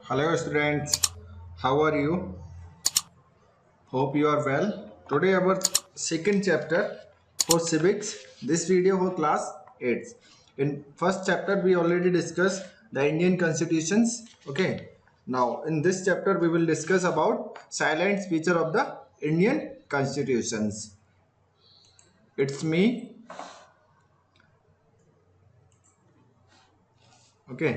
Hello students, how are you? Hope you are well. Today our second chapter for civics. This video for class 8. In first chapter we already discussed the Indian constitutions. Okay. Now in this chapter we will discuss about silent feature of the Indian constitutions. It's me. Okay.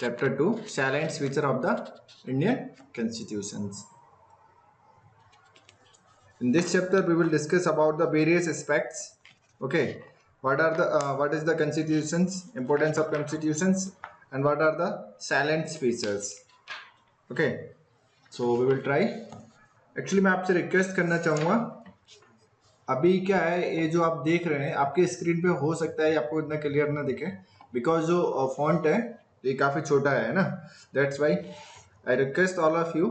Chapter 2 silent feature of the Indian constitutions. In this chapter we will discuss about the various aspects. Okay, what is the constitutions, importance of constitutions, and what are the silent features. Okay, so we will try. Actually मैं आपसे request करना चाहूँगा, अभी क्या है, ये जो आप देख रहे हैं आपके स्क्रीन पे हो सकता है आपको इतना क्लियर ना दिखे, बिकॉज जो फॉन्ट है ये काफ़ी छोटा है ना, that's why I request all of you,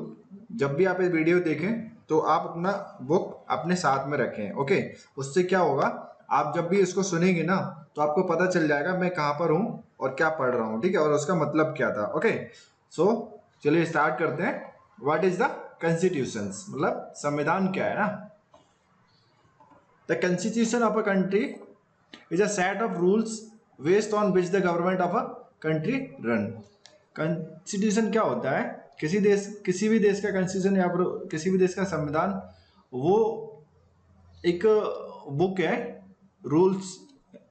जब भी आप ये वीडियो देखें तो आप अपना बुक अपने साथ में रखें. ओके, उससे क्या होगा, आप जब भी इसको सुनेंगे ना तो आपको पता चल जाएगा मैं कहाँ पर हूँ और क्या पढ़ रहा हूँ. ठीक है, और उसका मतलब क्या था. ओके, सो चलिए स्टार्ट करते हैं. व्हाट इज द कॉन्स्टिट्यूशंस, मतलब संविधान क्या है ना. The constitution of a country is a set of rules based on which the government of a country run. Constitution क्या होता है, किसी भी देश का constitution या फिर किसी भी देश का संविधान, वो एक बुक है, रूल्स,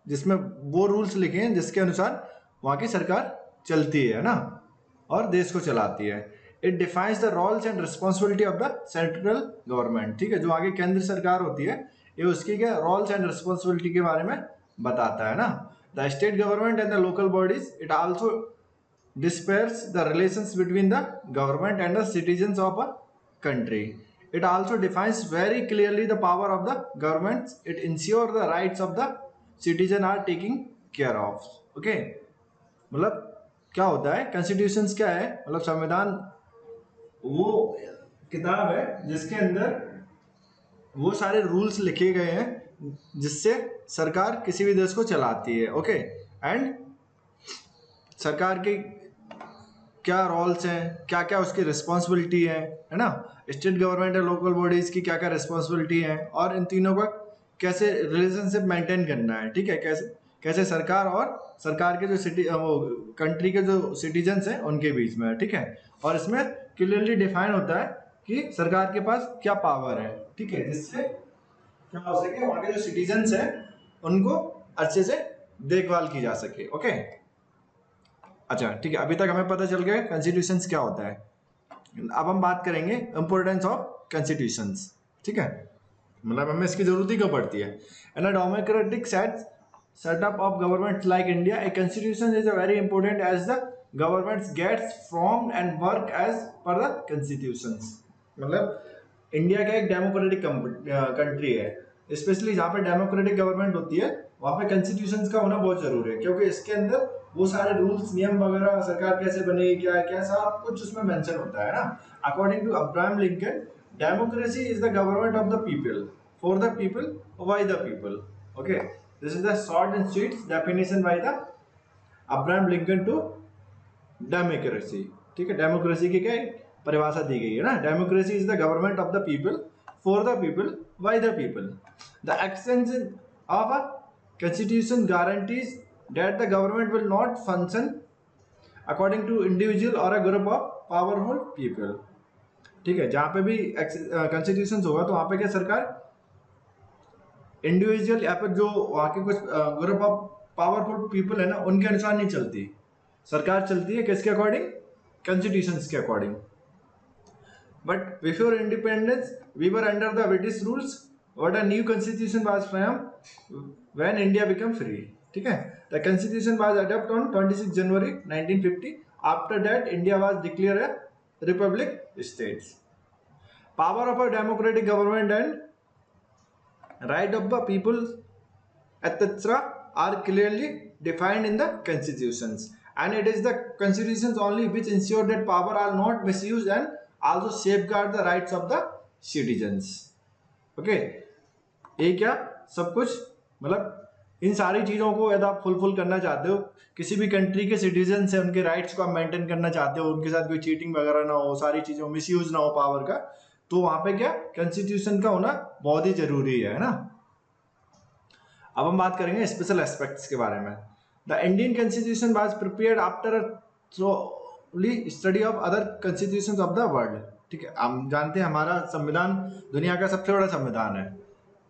जिसमें वो रूल्स लिखे हैं जिसके अनुसार वहाँ की सरकार चलती है ना, और देश को चलाती है. It defines the roles and responsibility of the central government. ठीक है, जो आगे केंद्र सरकार होती है ये उसकी क्या रोल्स एंड रिस्पॉन्सिबिलिटी के बारे में बताता है ना. The state government and the local bodies, it also despairs the relations between the government and the citizens of a country. It also defines very clearly the power of the governments. It ensures the rights of the citizen are taken care of. Okay, मतलब क्या होता है, constitutions क्या है, मतलब संविधान वो किताब है जिसके अंदर वो सारे रूल्स लिखे गए हैं जिससे सरकार किसी भी देश को चलाती है. ओके, एंड सरकार के क्या रोल्स हैं, क्या क्या उसकी रिस्पॉन्सिबिलिटी है ना, स्टेट गवर्नमेंट और लोकल बॉडीज की क्या क्या रिस्पॉन्सिबिलिटी है, और इन तीनों का कैसे रिलेशनशिप मेंटेन करना है. ठीक है, कैसे कैसे सरकार और सरकार के जो वो कंट्री के जो सिटीजन्स हैं उनके बीच में. ठीक है, और इसमें क्लियरली डिफाइन होता है कि सरकार के पास क्या पावर है. ठीक है, जिससे क्या हो सके वहाँ के जो सिटीजन्स हैं उनको अच्छे से देखभाल की जा सके. ओके, अच्छा ठीक है, अभी तक हमें पता चल गया कॉन्स्टिट्यूशंस क्या होता है. अब हम बात करेंगे इंपोर्टेंस ऑफ कॉन्स्टिट्यूशंस. ठीक है, मतलब हमें इसकी जरूरत ही क्यों पड़ती है. In a democratic setup of governments like India, a constitution is a very important as the governments gets formed and work as per the constitutions. मतलब इंडिया का एक डेमोक्रेटिक कंट्री है, स्पेशली जहाँ पे डेमोक्रेटिक गवर्नमेंट होती है वहाँ पे कॉन्स्टिट्यूशंस का होना बहुत जरूरी है, क्योंकि इसके अंदर वो सारे रूल्स नियम वगैरह, सरकार कैसे बनेगी, क्या क्या सब कुछ उसमें मेंशन होता है ना. According to Abraham Lincoln, democracy is the government of the people, for the people, by the people. Okay, this is the short and sweet definition by the Abraham Lincoln to democracy. ठीक है, democracy की क्या परिभाषा दी गई है ना, democracy is the government of the people, for the people, by the people. The extension of a constitution guarantees that the government will not function according to individual or a group of powerful people. ठीक है, जहां पे भी constitution होगा तो वहां पे क्या सरकार इंडिविजुअल या फिर जो वहां के कुछ ग्रुप ऑफ पावरफुल पीपल है ना उनके अनुसार नहीं चलती. सरकार चलती है किसके अकॉर्डिंग, कॉन्स्टिट्यूशन के according. But before independence we were under the British rules. What a new constitution was framed when India became free. ठीक है, the constitution was adopted on 26 January 1950. After that, India was declared a republic states. Power of a democratic government and right of the people, etc., are clearly defined in the constitutions, and it is the constitutions only which ensure that power are not misused and also safeguard the rights of the citizens. Okay, ये क्या सब कुछ मतलब इन सारी चीज़ों को यदि आप फुलफिल करना चाहते हो, किसी भी कंट्री के सिटीजन से उनके राइट्स को आप मेंटेन करना चाहते हो, उनके साथ कोई चीटिंग वगैरह ना हो, सारी चीज़ों मिसयूज ना हो पावर का, तो वहां पे क्या कॉन्स्टिट्यूशन का होना बहुत ही जरूरी है ना। अब हम बात करेंगे स्पेशल एस्पेक्ट्स के बारे में। The Indian constitution was prepared after a thorough study of other constitutions of the world. ठीक है, हम जानते हैं हमारा संविधान दुनिया का सबसे बड़ा संविधान है,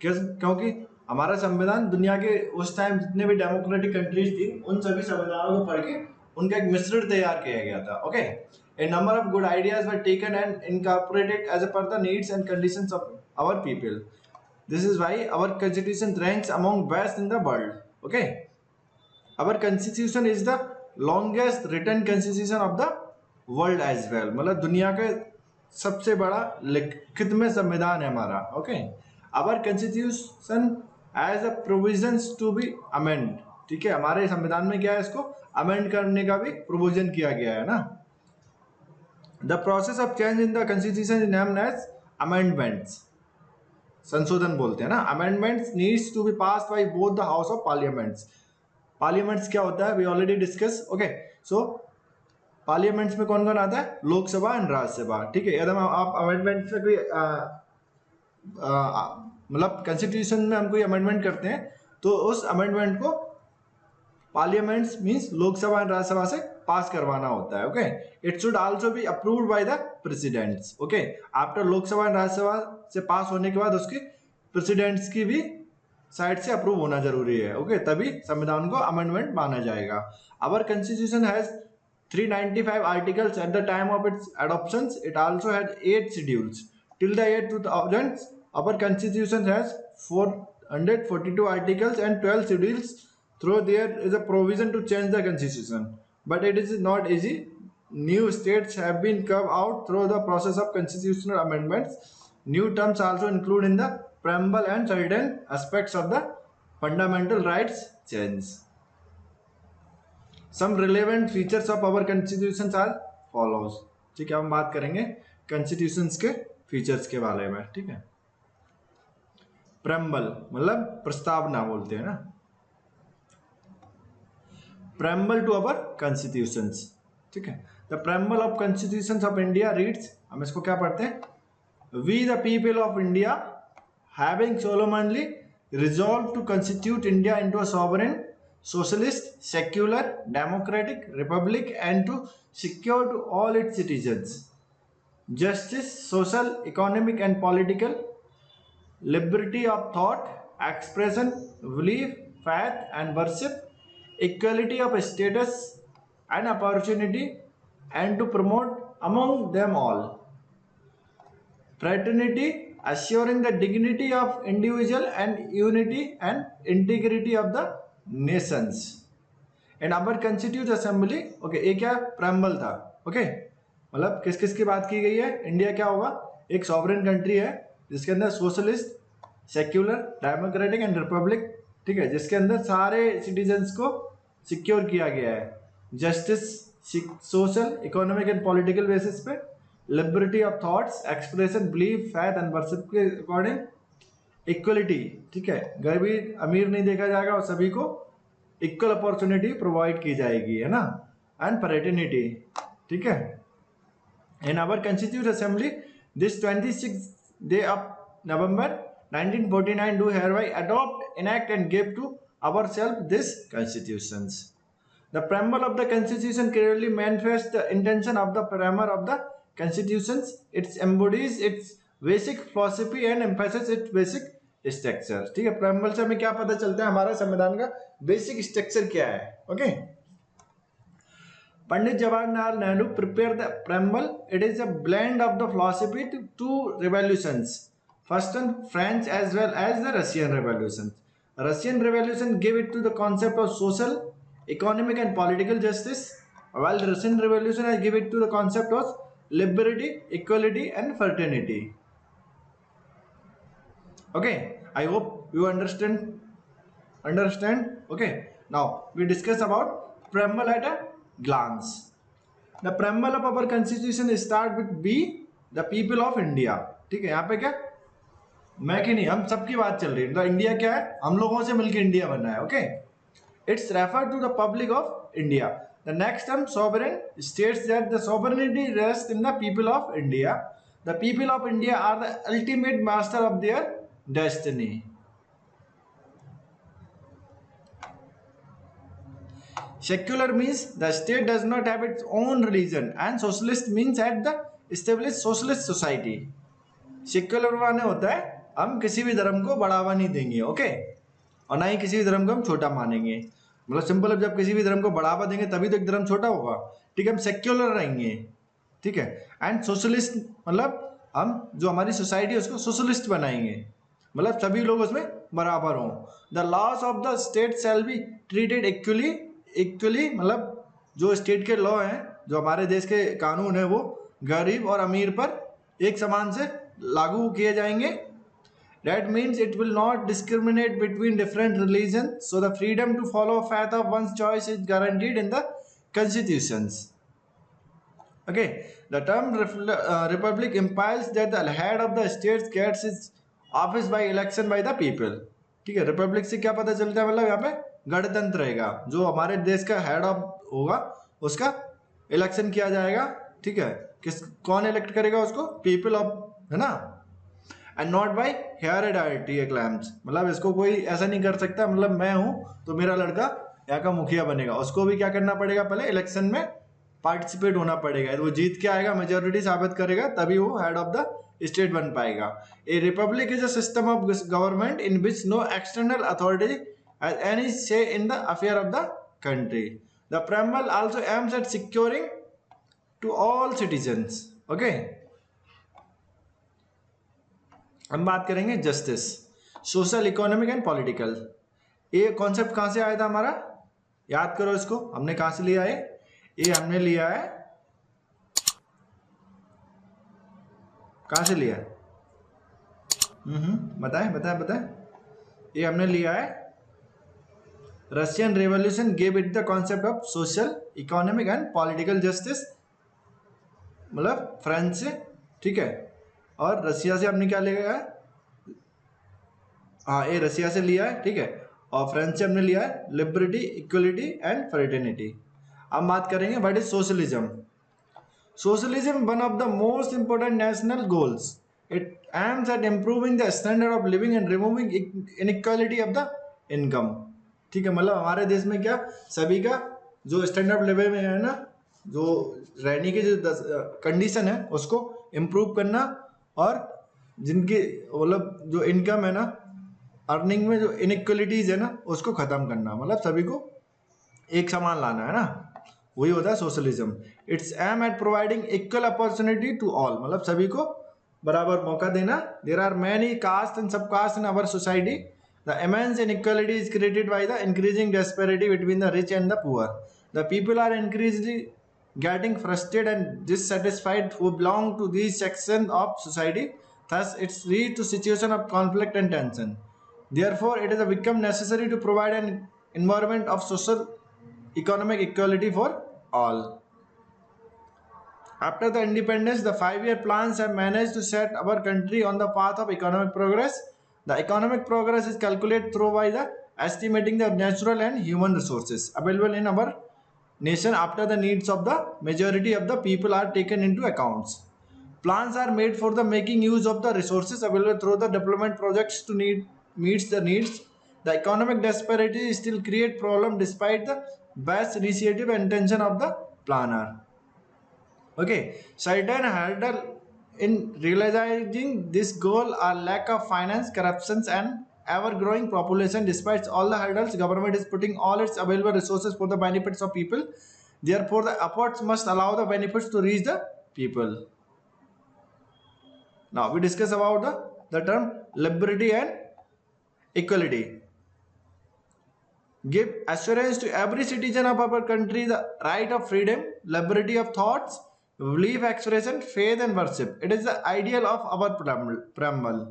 क्योंकि हमारा संविधान दुनिया के उस टाइम जितने भी डेमोक्रेटिक कंट्रीज थी उन सभी संविधानों को पढ़ के उनका एक मिश्रण तैयार किया गया था। Okay, a number of good ideas were taken and incorporated as per the needs and conditions of our people. This is why our constitution ranks among best in the world. Okay, our constitution is the longest written constitution of the world as well. मतलब दुनिया का सबसे बड़ा लिखित में संविधान है हमारा। Okay, our constitution has a provisions to be amend। ठीक है, हमारे संविधान में क्या है, इसको अमेंड करने का भी प्रोविजन किया गया है ना। The process of change in the constitution is known as amendments। संशोधन बोलते हैं ना। Amendments needs to be pass by both the house of parliaments. Parliaments क्या होता है, we already discuss. Okay, so parliaments में कौन कौन आता है, लोकसभा एंड राज्यसभा। ठीक है, यदि आप अमेंडमेंट्स में कोई मतलब कॉन्स्टिट्यूशन में हम कोई अमेंडमेंट करते हैं तो उस अमेंडमेंट को parliaments means Lok Sabha and Rajya Sabha से पास करवाना होता है। Okay, it should also be approved by the presidents. Okay, after Lok Sabha and Rajya Sabha से पास होने के बाद उसके प्रेसिडेंट्स की भी साइड से अप्रूव होना जरूरी है। ओके, तभी संविधान को अमेंडमेंट माना जाएगा। Our constitution has 395 articles at the time of its adoption. It also has 8 schedules till the year 2000। Our constitution has 442 articles and 12 schedules. Though there is a provision to change the constitution, but it is not easy. New states have been carved out through the process of constitutional amendments. New terms also include in the preamble and certain aspects of the fundamental rights change. Some relevant features of our constitutions are follows। ठीक है, हम बात करेंगे constitutions के features के बारे में। ठीक है, preamble मतलब प्रस्तावना बोलते हैं ना। preamble to our constitutions। ठीक है, the preamble of constitutions of India reads, हम इसको क्या पढ़ते हैं, we the people of India having solemnly resolved to constitute India into a sovereign, socialist, secular, democratic republic and to secure to all its citizens justice, social, economic and political liberty of thought, expression, belief, faith and worship, equality of status and opportunity and to promote among them all fraternity, assuring the dignity of individual and unity and integrity of the nations and our constitute assembly। Okay, ये क्या preamble था। Okay, मतलब किस किस की बात की गई है, इंडिया क्या होगा, एक सॉवरेन कंट्री है जिसके अंदर socialist, secular, democratic and Republic. ठीक है, जिसके अंदर सारे सिटीजन्स को सिक्योर किया गया है justice, social, economic and political basis पे, liberty of thoughts, expression, belief, faith and worship के अकॉर्डिंग, इक्वलिटी। ठीक है, गरीब अमीर नहीं देखा जाएगा और सभी को इक्वल अपॉर्चुनिटी प्रोवाइड की जाएगी, है ना, एंड फ्रेटर्निटी। ठीक है, in our constituent assembly this 26 day of November 1949 do hereby adopt, enact and give to ourselves this constitutions। The preamble of the constitution clearly manifests the intention of the framer of the constitutions। It embodies its basic philosophy and emphasizes its basic structure। ठीक है, preamble से हमें क्या पता चलता है, हमारा संविधान का बेसिक स्ट्रक्चर क्या है। Okay, Pandit Jawaharlal Nehru prepared the preamble। It is a blend of the philosophy to two revolutions, first one French as well as the Russian Revolution। Russian Revolution gave it to the concept of social, economic and political justice, while the Russian Revolution has given it to the concept of liberty, equality and fraternity। Okay, I hope you understand। Okay, now we discuss about preamble at a glance। The preamble of our constitution start with we the people of India। ठीक है, यहाँ पे क्या मैं कि नहीं, हम सबकी बात चल रही है। इंडिया क्या है, हम लोगों से मिलकर इंडिया बना है। Okay, it's refer to the public of India. The next term sovereign states that the sovereignty rest in the people of India. The people of India are the ultimate master of their destiny. Secular means the state does not have its own religion, and socialist means at the established socialist society. Secular माने होता है हम किसी भी धर्म को बढ़ावा नहीं देंगे, ओके, और ना ही किसी भी धर्म को हम छोटा मानेंगे। मतलब सिंपल है, जब किसी भी धर्म को बढ़ावा देंगे तभी तो एक धर्म छोटा होगा। ठीक है, हम सेक्युलर रहेंगे। ठीक है, एंड सोशलिस्ट मतलब हम जो हमारी सोसाइटी है उसको सोशलिस्ट बनाएंगे, मतलब सभी लोग उसमें बराबर हों। The loss of the state shall be treated equally. Equally मतलब जो स्टेट के लॉ हैं, जो हमारे देश के कानून है, वो गरीब और अमीर पर एक समान से लागू किए जाएंगे। That means it will not discriminate between different religions, so the freedom to follow faith of one's choice is guaranteed in the constitutions. Okay, the term republic implies that the head of the state gets its office by election by the people. ठीक है, Republic से क्या पता चलता है, मतलब यहाँ पे गणतंत्र रहेगा, जो हमारे देश का हेड ऑफ होगा उसका इलेक्शन किया जाएगा। ठीक है, कौन इलेक्ट करेगा उसको, पीपल ऑफ, है ना, and not by heredity claims. मतलब इसको कोई ऐसा नहीं कर सकता, मतलब मैं हूं तो मेरा लड़का यहाँ का मुखिया बनेगा, उसको भी क्या करना पड़ेगा, पहले इलेक्शन में पार्टिसिपेट होना पड़ेगा, वो जीत के आएगा, मेजोरिटी साबित करेगा, तभी वो हेड ऑफ द स्टेट बन पाएगा। A republic is a system of government in which no external authority has any say in the affair of the country. The preamble also aims at securing to all citizens. Okay, हम बात करेंगे justice, social, economic and political. ये concept कहाँ से आया था हमारा, याद करो इसको, हमने कहाँ से लिया है, ये हमने लिया है, कहाँ से लिया है, बताएं बताएं बताएं। ये हमने लिया है, Russian revolution gave it the concept of social, economic and political justice, मतलब फ्रेंच से। ठीक है, और रशिया से हमने क्या लिया है, हाँ ये रशिया से लिया है। ठीक है, और फ्रेंच से हमने लिया है लिबर्टी, इक्वलिटी एंड फ्रेटर्निटी। अब बात करेंगे what is socialism. Socialism one of the most important national goals. It aims at improving the standard of living and removing inequality of the income. ठीक है, मतलब हमारे देश में क्या, सभी का जो स्टैंडर्ड लिविंग में है ना, जो रहने की जो कंडीशन है उसको इम्प्रूव करना, और जिनकी मतलब जो इनकम है ना, अर्निंग में जो इनइक्वलिटीज है ना, उसको खत्म करना, मतलब सभी को एक समान लाना, है ना, वही होता है socialism. It's aim at providing equal opportunity to all, मतलब सभी को बराबर मौका देना। There are many caste and subcaste in our society. The immense inequality is created by the increasing disparity between the rich and the poor. The people are increasingly getting frustrated and dissatisfied who belong to these sections of society. Thus, it's lead to situation of conflict and tension. Therefore, it has become necessary to provide an environment of social, economic equality for all. After the independence, the 5-year plans have managed to set our country on the path of economic progress. The economic progress is calculated through by the estimating the natural and human resources available in our nation after the needs of the majority of the people are taken into accounts. Plans are made for the making use of the resources available through the development projects to meets the needs. The economic disparity still create problem despite the best initiative and intention of the planner. Okay, certain hurdle in realizing this goal are lack of finance, corruptions, and ever-growing population. Despite all the hurdles, government is putting all its available resources for the benefits of people. Therefore, the efforts must allow the benefits to reach the people. Now, we discuss about the term liberty and equality. Give assurance to every citizen of our country the right of freedom, liberty of thoughts, belief, expression, faith, and worship. It is the ideal of our preamble.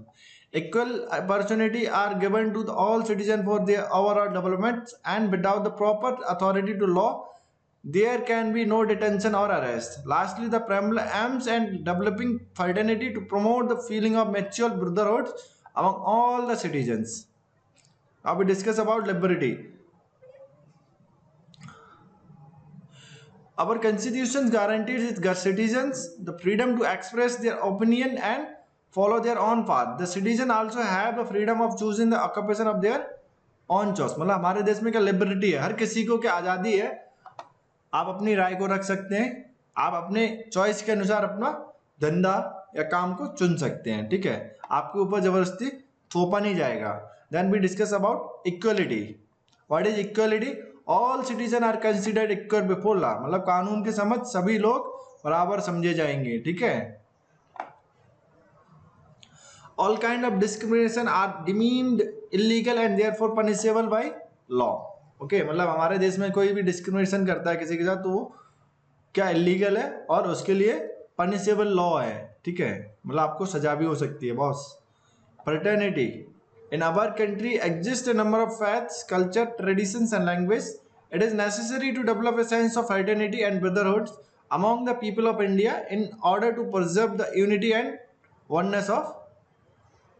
Equal opportunity are given to all citizens for their overall development, and without the proper authority to law, there can be no detention or arrest. Lastly, the preamble aims at developing fraternity to promote the feeling of mutual brotherhood among all the citizens. Now we discuss about liberty. Our constitution guarantees its citizens the freedom to express their opinion and follow their own path. The citizen also have the freedom of choosing the occupation of their own choice. मतलब हमारे देश में क्या liberty है, हर किसी को क्या आज़ादी है, आप अपनी राय को रख सकते हैं, आप अपने चॉइस के अनुसार अपना धंधा या काम को चुन सकते हैं, ठीक है, आपके ऊपर जबरदस्ती थोपा नहीं जाएगा. Then we discuss about equality. What is equality? All citizen are considered equal before law. मतलब कानून के समझ सभी लोग बराबर समझे जाएंगे, ठीक है. All kind of discrimination are deemed illegal and therefore punishable by law. Okay, मतलब हमारे देश में कोई भी डिस्क्रिमिनेशन करता है किसी के साथ तो वो क्या इलीगल है और उसके लिए पनिशेबल लॉ है, ठीक है, मतलब आपको सजा भी हो सकती है boss. Fraternity. In our country exist a number of faiths, culture, traditions and language. It is necessary to develop a sense of fraternity and brotherhood among the people of India in order to preserve the unity and oneness of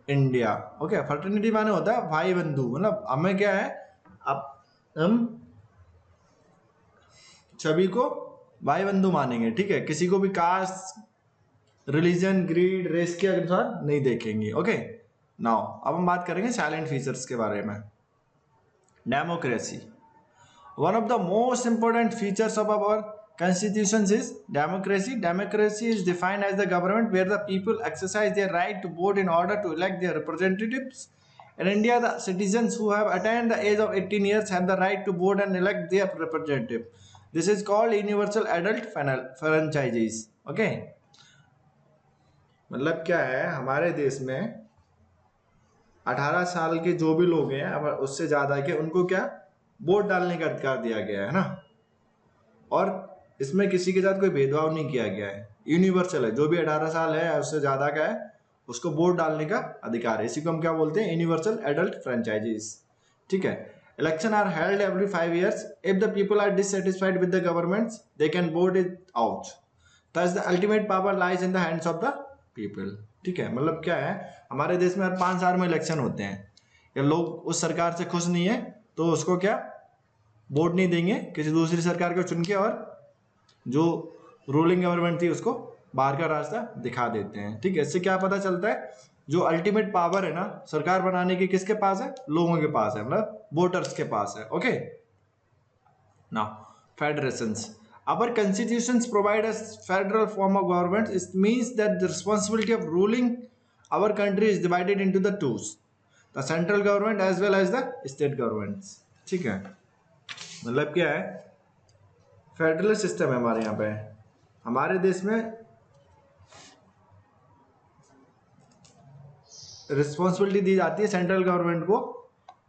India. Okay, fraternity माने होता है भाई बंधु. मतलब हमें क्या है, अब हम सभी को भाई बंधु मानेंगे, ठीक है, किसी को भी कास्ट, रिलीजन, ग्रीड, रेस के अनुसार नहीं देखेंगे. ओके, नाउ अब हम बात करेंगे साइलेंट फीचर्स के बारे में. Democracy. One of the most important features of our constitution is democracy. Democracy is defined as the government where the people exercise their right to vote in order to elect their representatives. In India, the citizens who have attained the age of 18 years have the right to vote and elect their representative. This is called universal adult franchises. Okay, मतलब क्या है, हमारे देश में 18 साल के जो भी लोग हैं अब उससे ज़्यादा के उनको क्या वोट डालने का अधिकार दिया गया है ना, और इसमें किसी के साथ कोई भेदभाव नहीं किया गया है, यूनिवर्सल है. जो भी 18 साल है उससे ज़्यादा का है उसको वोट डालने का अधिकार है. इसी को हम क्या बोलते हैं, यूनिवर्सल एडल्ट फ्रेंचाइजीज, ठीक है. Election are held every 5 years. If the people are dissatisfied with the government they can vote it out. Thus the ultimate power lies in the hands of the people, ठीक है. मतलब क्या है, हमारे देश में हर 5 साल में इलेक्शन होते हैं, या लोग उस सरकार से खुश नहीं है तो उसको क्या वोट नहीं देंगे, किसी दूसरी सरकार को चुन के, और जो रूलिंग गवर्नमेंट थी उसको बाहर का रास्ता दिखा देते हैं, ठीक है. इससे क्या पता चलता है, जो अल्टीमेट पावर है ना सरकार बनाने की किसके पास है, लोगों के पास है, मतलब वोटर्स के पास है. Okay, now federations. Our constitutions provide us federal form of government. It means that the responsibility of ruling our country is divided into the two, the central government as well as the state governments. ठीक है, मतलब क्या है, federal system है हमारे यहाँ पे. हमारे देश में रिस्पॉन्सिबिलिटी दी जाती है सेंट्रल गवर्नमेंट को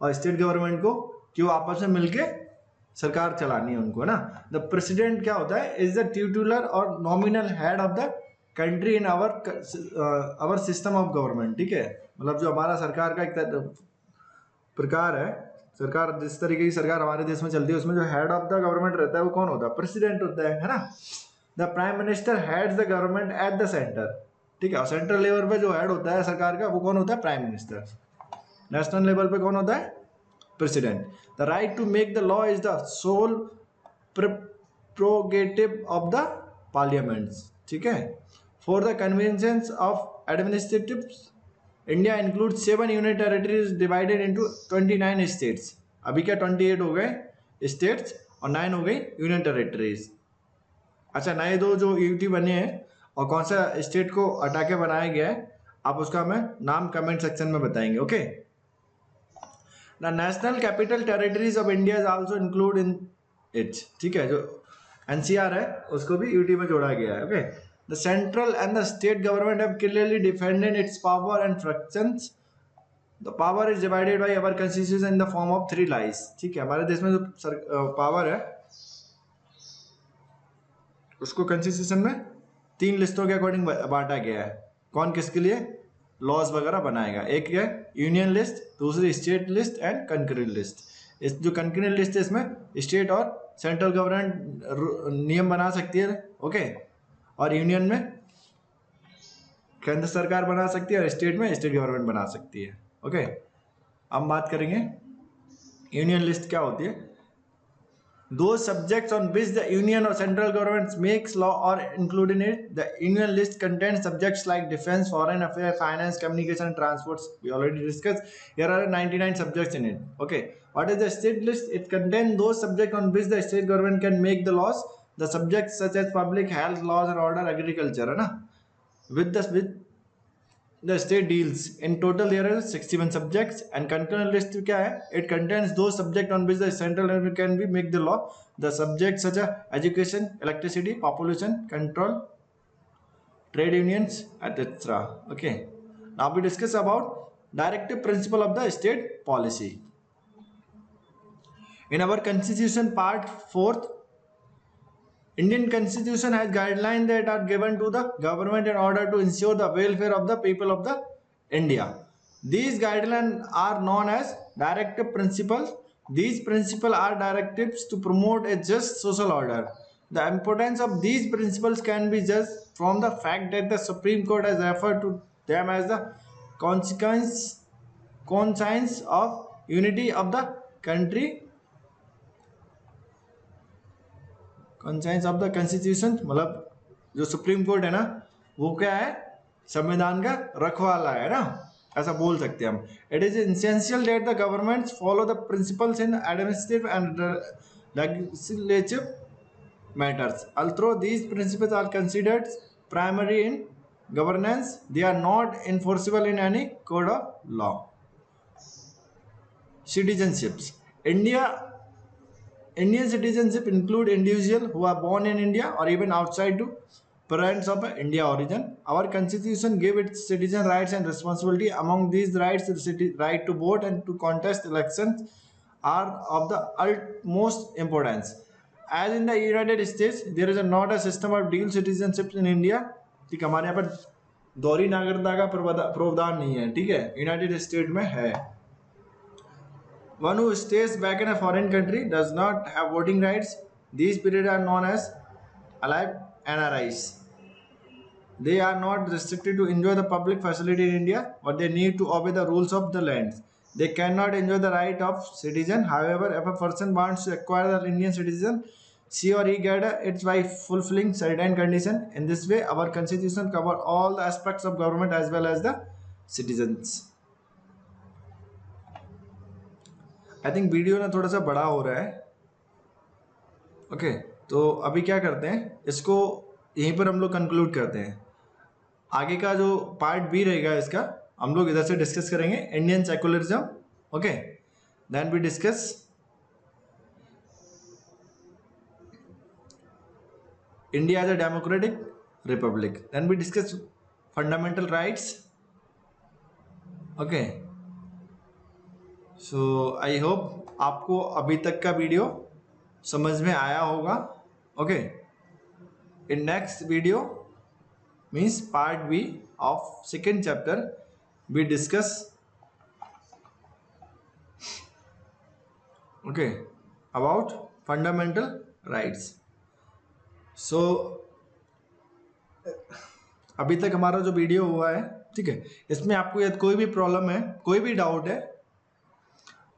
और स्टेट गवर्नमेंट को कि वो आपस में मिलके सरकार चलानी है उनको ना. द प्रेसिडेंट क्या होता है, इज द ट्यूटुलर और nominal head of the country in our system of government, ठीक है. मतलब जो हमारा सरकार का एक प्रकार है, सरकार जिस तरीके की सरकार हमारे देश में चलती है उसमें जो हेड ऑफ द गवर्नमेंट रहता है वो कौन होता है, प्रेसिडेंट होता है ना. The prime minister heads the government at the centre, ठीक है. और सेंट्रल लेवल पे जो हेड होता है सरकार का वो कौन होता है, प्राइम मिनिस्टर. नेशनल लेवल पे कौन होता है, president. The right to make the law is the sole prerogative of the parliament, ठीक है. For the convenience of administrative India include 7 union territories divided into 29 states. अभी क्या 28 हो गए स्टेट्स और 9 हो गई यूनियन टेरिटरीज. अच्छा, नए 2 जो यूटी बने हैं और कौन सा स्टेट को हटा के बनाया गया है आप उसका हमें नाम कमेंट सेक्शन में बताएंगे. Okay, the national capital territories of India is also include in it, ठीक है. जो एनसीआर है उसको भी यूटी में जोड़ा गया है. Okay, the central and the state government have clearly defined its power and functions. The power is divided by our constitution in the form of 3 lists, ठीक है. हमारे देश में जो पावर है उसको कॉन्स्टिट्यूशन में 3 लिस्टों के अकॉर्डिंग बांटा गया है. कौन किसके लिए लॉज वगैरह बनाएगा. एक है यूनियन लिस्ट, दूसरी state list and concurrent list. इस जो कंकरेंट लिस्ट है इसमें स्टेट और सेंट्रल गवर्नमेंट नियम बना सकती है, ओके. और यूनियन में केंद्र सरकार बना सकती है और स्टेट में स्टेट गवर्नमेंट बना सकती है. ओके, अब बात करेंगे यूनियन लिस्ट क्या होती है. Those subjects on which the union or central government makes law or include in it. The union list contains subjects like defense, foreign affairs, finance, communication, transports. We already discussed. Here are 99 subjects in it. Okay. What is the state list? It contains those subjects on which the state government can make the laws. The subjects such as public health, laws and order, agriculture. है ना? With the state deals. In total there are 61 subjects. And concurrent list क्या है? It contains those subjects on which the central government can be make the law. The subjects such as education, electricity, population control, trade unions, etc. Okay, now we discuss about directive principle of the state policy. In our constitution part 4th, Indian constitution has guidelines that are given to the government in order to ensure the welfare of the people of the India. These guidelines are known as directive principles. These principles are directives to promote a just social order. The importance of these principles can be judged from the fact that the Supreme Court has referred to them as the conscience of unity of the country. Conscience of the constitution मतलब जो supreme court है ना वो क्या है, संविधान का रखवाला है ना, ऐसा बोल सकते हैं हम. It is essential that the governments follow the principles in administrative and legislative matters. Although these principles are considered primary in governance, they are not enforceable in any code of law. Citizenships. Indian citizenship include individuals who are born in India or even outside to parents of India origin. Our constitution gives its citizen rights and responsibility. Among these rights, the right to vote and to contest elections are of the utmost importance. As in the United States, there is not a system of dual citizenship in India. ठीक है, हमारे यहाँ पर दोहरी नागरिकता का प्रावधान नहीं है. ठीक है, यूनाइटेड स्टेट में है. One who stays back in a foreign country does not have voting rights. These periods are known as alive NRIs. They are not restricted to enjoy the public facility in India, but they need to obey the rules of the land. They cannot enjoy the right of citizen. However, if a person wants to acquire the Indian citizen, she or he gets it by fulfilling certain conditions. In this way, our constitution covers all the aspects of government as well as the citizens. I think video ना थोड़ा सा बड़ा हो रहा है. Okay, तो अभी क्या करते हैं, इसको यहीं पर हम लोग कंक्लूड करते हैं. आगे का जो पार्ट बी रहेगा इसका हम लोग इधर से डिस्कस करेंगे, Indian secularism. Okay, then we discuss India as a democratic republic. Then we discuss fundamental rights. Okay, so I hope आपको अभी तक का वीडियो समझ में आया होगा. Okay, in next video means part B of second chapter we discuss okay about fundamental rights. So अभी तक हमारा जो वीडियो हुआ है, ठीक है, इसमें आपको यदि कोई भी प्रॉब्लम है, कोई भी डाउट है,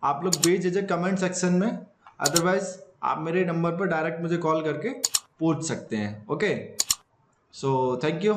आप लोग बेझिझक कमेंट सेक्शन में, अदरवाइज आप मेरे नंबर पर डायरेक्ट मुझे कॉल करके पूछ सकते हैं. Okay, so thank you.